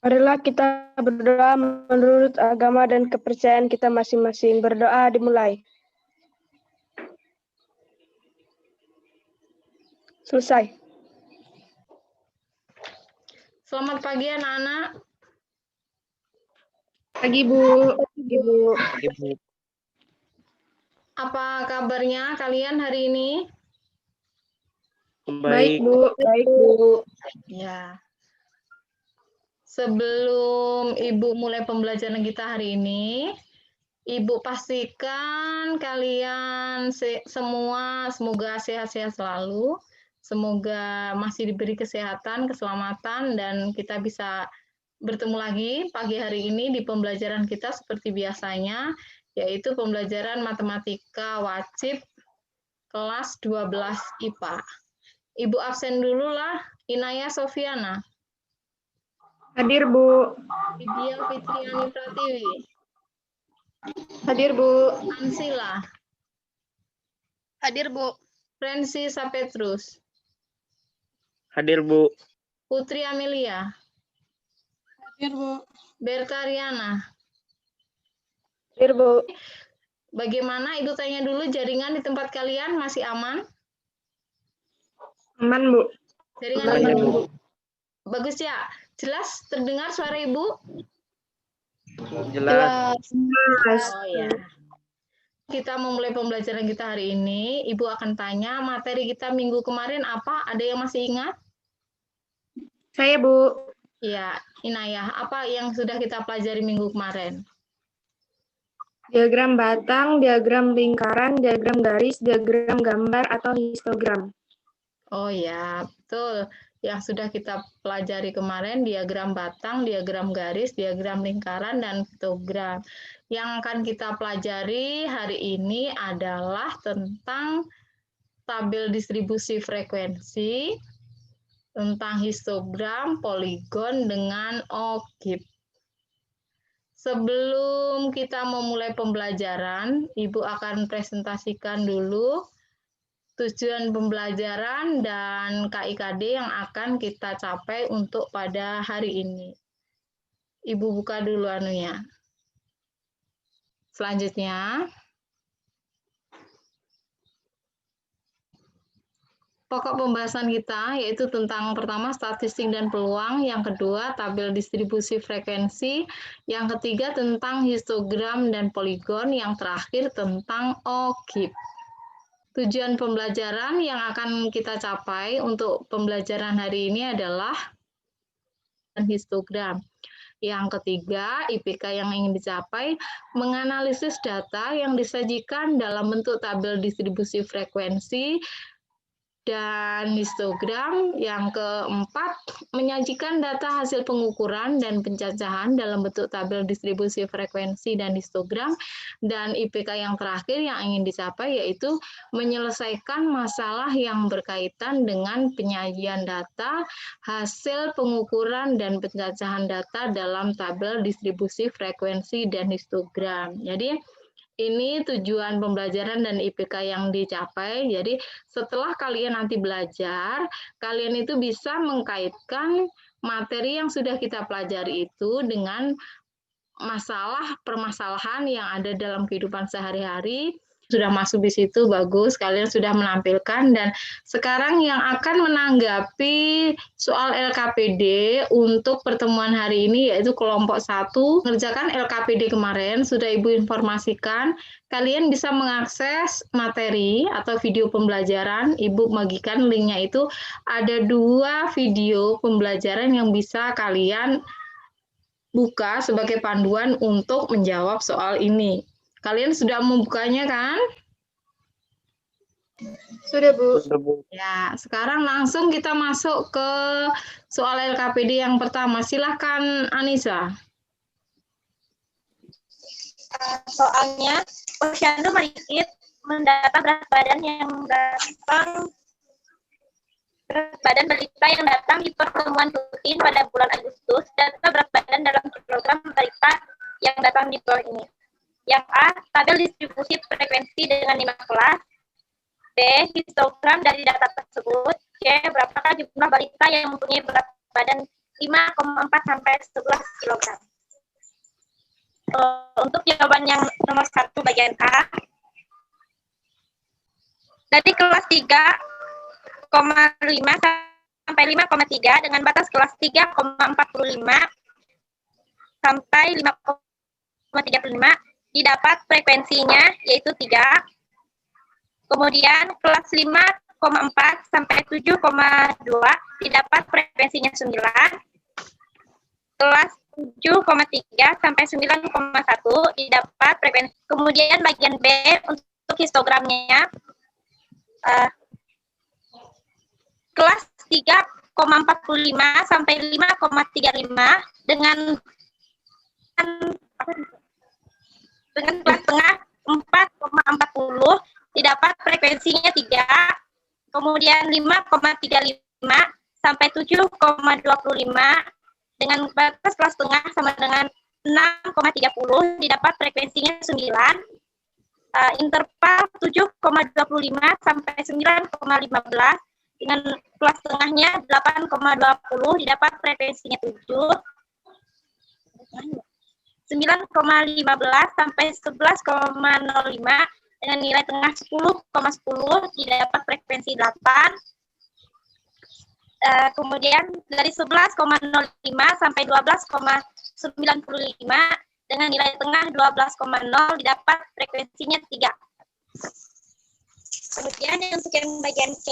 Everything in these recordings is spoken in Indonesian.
Marilah kita berdoa menurut agama dan kepercayaan kita masing-masing. Berdoa dimulai. Selesai. Selamat pagi anak-anak. Pagi, Bu. Ibu. Apa kabarnya kalian hari ini? Baik, Bu. Baik, Bu. Ya. Sebelum Ibu mulai pembelajaran kita hari ini, Ibu pastikan kalian semua semoga sehat-sehat selalu. Semoga masih diberi kesehatan, keselamatan, dan kita bisa bertemu lagi pagi hari ini di pembelajaran kita seperti biasanya, yaitu pembelajaran matematika wajib kelas 12 IPA. Ibu absen dulu lah, Inaya Sofiana. Hadir, Bu. Widya Fitriani Pratiwi. Hadir, Bu. Ansila. Hadir, Bu. Frenzy Sapetrus. Hadir, Bu. Putri Amelia. Hadir, Bu. Bertariana. Hadir, Bu. Bagaimana? Ibu tanya dulu, jaringan di tempat kalian masih aman? Aman, Bu. Jaringan Aman, aman, Bu. Bagus ya? Jelas terdengar suara Ibu? Jelas. Oh ya. Kita memulai pembelajaran kita hari ini. Ibu akan tanya materi kita minggu kemarin apa? Ada yang masih ingat? Saya, Bu. Iya, Inayah. Apa yang sudah kita pelajari minggu kemarin? Diagram batang, diagram lingkaran, diagram garis, diagram gambar atau histogram. Oh ya, betul. Yang sudah kita pelajari kemarin, diagram batang, diagram garis, diagram lingkaran, dan histogram. Yang akan kita pelajari hari ini adalah tentang tabel distribusi frekuensi, tentang histogram, poligon, dengan ogib. Sebelum kita memulai pembelajaran, Ibu akan presentasikan dulu tujuan pembelajaran dan KIKD yang akan kita capai untuk pada hari ini. Ibu buka dulu anunya. Selanjutnya, pokok pembahasan kita yaitu tentang pertama statistik dan peluang, yang kedua tabel distribusi frekuensi, yang ketiga tentang histogram dan poligon, yang terakhir tentang ogib. Tujuan pembelajaran yang akan kita capai untuk pembelajaran hari ini adalah histogram. Yang ketiga, IPK yang ingin dicapai menganalisis data yang disajikan dalam bentuk tabel distribusi frekuensi dan histogram. Yang keempat, menyajikan data hasil pengukuran dan pencacahan dalam bentuk tabel distribusi frekuensi dan histogram. Dan IPK yang terakhir yang ingin dicapai yaitu menyelesaikan masalah yang berkaitan dengan penyajian data, hasil pengukuran dan pencacahan data dalam tabel distribusi frekuensi dan histogram. Jadi ini tujuan pembelajaran dan IPK yang dicapai. Jadi setelah kalian nanti belajar, kalian itu bisa mengkaitkan materi yang sudah kita pelajari itu dengan permasalahan yang ada dalam kehidupan sehari-hari. Sudah masuk di situ, bagus, kalian sudah menampilkan. Dan sekarang yang akan menanggapi soal LKPD untuk pertemuan hari ini yaitu kelompok 1. Mengerjakan LKPD kemarin, sudah Ibu informasikan, kalian bisa mengakses materi atau video pembelajaran. Ibu bagikan linknya itu, ada 2 video pembelajaran yang bisa kalian buka sebagai panduan untuk menjawab soal ini. Kalian sudah membukanya kan? Sudah, Bu. Ya, sekarang langsung kita masuk ke soal LKPD yang pertama. Silahkan Anissa. Soalnya, Posyandu Marikit mendata berat badan balita yang datang di pertemuan rutin pada bulan Agustus. Data berat badan dalam kilogram balita yang datang di bawah ini. Yang A, tabel distribusi frekuensi dengan 5 kelas. B, histogram dari data tersebut. C, berapakah jumlah balita yang mempunyai berat badan 5,4 sampai 11 kg. Untuk jawaban yang nomor 1 bagian A, dari kelas 3,5 sampai 5,3 dengan batas kelas 3,45 sampai 5,35 didapat frekuensinya yaitu 3. Kemudian kelas 5,4 sampai 7,2 didapat frekuensinya 9. Kelas 7,3 sampai 9,1 didapat frekuensi. Kemudian bagian B untuk histogramnya kelas 3,45 sampai 5,35 dengan kelas tengah 4,40 didapat frekuensinya 3. Kemudian 5,35 sampai 7,25 dengan batas kelas tengah sama dengan 6,30 didapat frekuensinya 9. Interval 7,25 sampai 9,15 dengan kelas tengahnya 8,20 didapat frekuensinya 7. 9,15 sampai 11,05 dengan nilai tengah 10,10 didapat frekuensi 8. Kemudian dari 11,05 sampai 12,95 dengan nilai tengah 12,0 didapat frekuensinya 3. Kemudian untuk yang bagian C,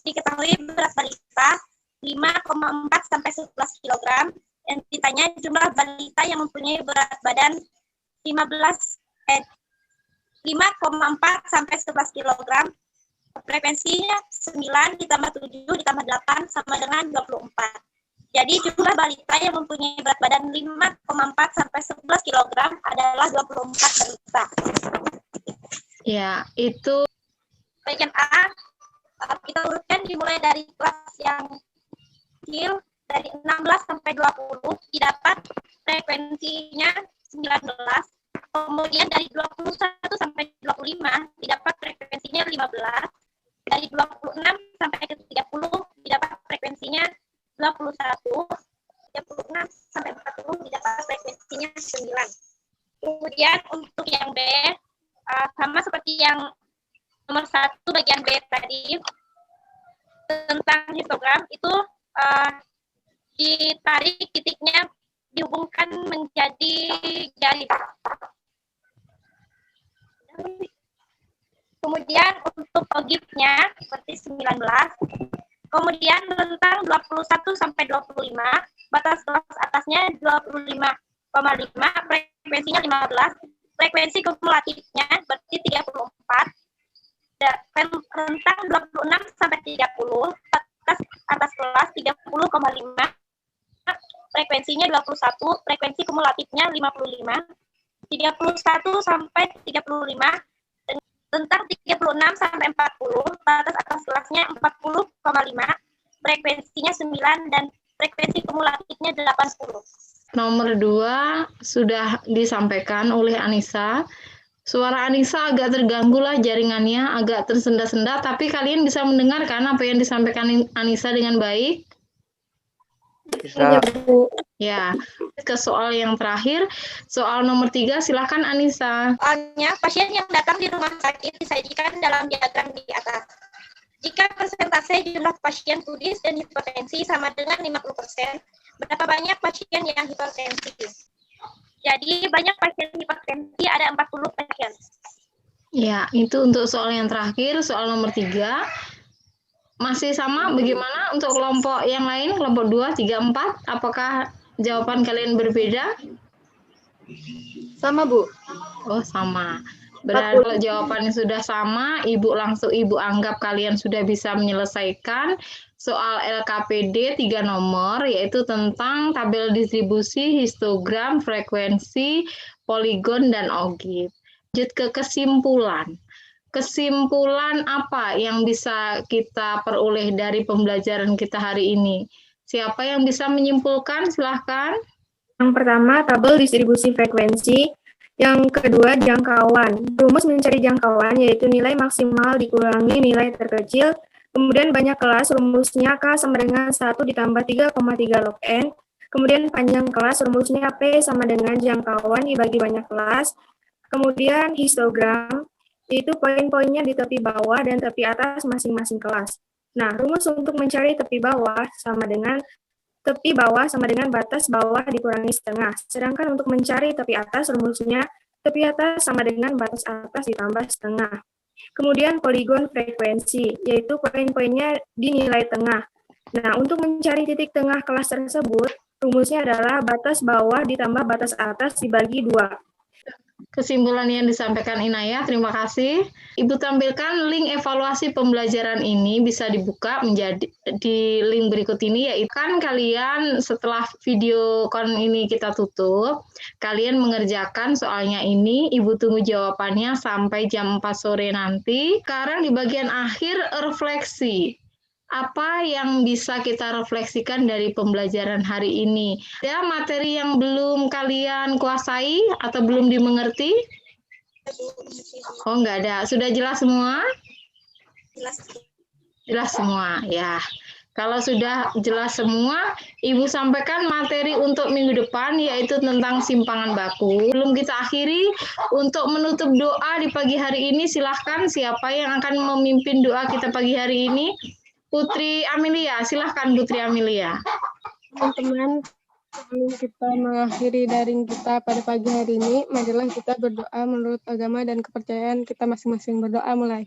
diketahui berat balita 5,4 sampai 11 kg. Yang ditanya jumlah balita yang mempunyai berat badan 5,4 sampai 11 kg. Frekuensinya 9 ditambah 7 ditambah 8 sama dengan 24. Jadi jumlah balita yang mempunyai berat badan 5,4 sampai 11 kg adalah 24 balita. Ya, itu Bagian A, kita urutkan dimulai dari kelas yang kecil, dari 16 sampai 20, didapat frekuensinya 19. Kemudian dari 21 sampai 25, didapat frekuensinya 15. Dari 26 sampai ke 30, didapat frekuensinya 21. 36 sampai 40, didapat frekuensinya 9. Kemudian untuk yang B, sama seperti yang nomor 1 bagian B tadi, tentang histogram itu ditarik titiknya dihubungkan menjadi garis. Kemudian untuk ogifnya seperti 19. Kemudian rentang 21 sampai 25, batas kelas atasnya 25,5, frekuensinya 15. Frekuensi kumulatifnya berarti 34. Rentang 26 sampai 30, batas atas kelas 30,5, frekuensinya 21, frekuensi kumulatifnya 55, 31 sampai 35, tentang 36 sampai 40, batas atas kelasnya 40,5, frekuensinya 9, dan frekuensi kumulatifnya 80. nomor 2 sudah disampaikan oleh Anissa. Suara Anissa agak terganggu lah jaringannya, agak tersenda-senda, tapi kalian bisa mendengarkan apa yang disampaikan Anissa dengan baik? Bisa. Ya, ke soal yang terakhir, soal nomor 3, silakan Anissa. Soalnya, pasien yang datang di rumah sakit disajikan dalam diagram di atas. Jika persentase jumlah pasien pudis dan hipertensi sama dengan 50%, berapa banyak pasien yang hipertensi? Jadi, banyak pasien hipertensi ada 40 pasien. Ya, itu untuk soal yang terakhir, soal nomor 3. Masih sama, bagaimana untuk kelompok yang lain, kelompok 2, 3, 4? Apakah jawaban kalian berbeda? Sama, Bu. Oh, sama. Berarti kalau jawabannya sudah sama, Ibu anggap kalian sudah bisa menyelesaikan soal LKPD 3 nomor, yaitu tentang tabel distribusi, histogram, frekuensi, poligon, dan ogif. Lanjut ke kesimpulan. Kesimpulan apa yang bisa kita peroleh dari pembelajaran kita hari ini? Siapa yang bisa menyimpulkan? Silahkan. Yang pertama, tabel distribusi frekuensi. Yang kedua, jangkauan. Rumus mencari jangkauan yaitu nilai maksimal dikurangi nilai terkecil. Kemudian banyak kelas, rumusnya K sama dengan 1 ditambah 3,3 log N. Kemudian panjang kelas, rumusnya P sama dengan jangkauan dibagi banyak kelas. Kemudian histogram, yaitu poin-poinnya di tepi bawah dan tepi atas masing-masing kelas. Nah, rumus untuk mencari tepi bawah sama dengan batas bawah dikurangi setengah. Sedangkan untuk mencari tepi atas, rumusnya tepi atas sama dengan batas atas ditambah setengah. Kemudian poligon frekuensi, yaitu poin-poinnya di nilai tengah. Nah, untuk mencari titik tengah kelas tersebut, rumusnya adalah batas bawah ditambah batas atas dibagi 2. Kesimpulan yang disampaikan Inaya, terima kasih. Ibu tampilkan link evaluasi pembelajaran ini bisa dibuka menjadi di link berikut ini, yaitu kan kalian setelah video kon ini kita tutup, kalian mengerjakan soalnya ini, Ibu tunggu jawabannya sampai jam 4 sore nanti. Sekarang di bagian akhir refleksi. Apa yang bisa kita refleksikan dari pembelajaran hari ini? Ada materi yang belum kalian kuasai atau belum dimengerti? Oh, enggak ada. Sudah jelas semua? Jelas semua, ya. Kalau sudah jelas semua, Ibu sampaikan materi untuk minggu depan, yaitu tentang simpangan baku. Belum kita akhiri, untuk menutup doa di pagi hari ini, silahkan siapa yang akan memimpin doa kita pagi hari ini? Putri Amelia, silahkan Putri Amelia. Teman-teman, sebelum kita mengakhiri daring kita pada pagi hari ini, marilah kita berdoa menurut agama dan kepercayaan kita masing-masing. Berdoa mulai.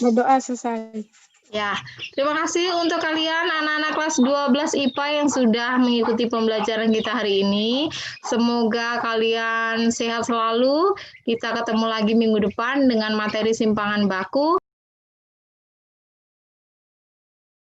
Berdoa selesai. Ya, terima kasih untuk kalian anak-anak kelas 12 IPA yang sudah mengikuti pembelajaran kita hari ini. Semoga kalian sehat selalu. Kita ketemu lagi minggu depan dengan materi simpangan baku.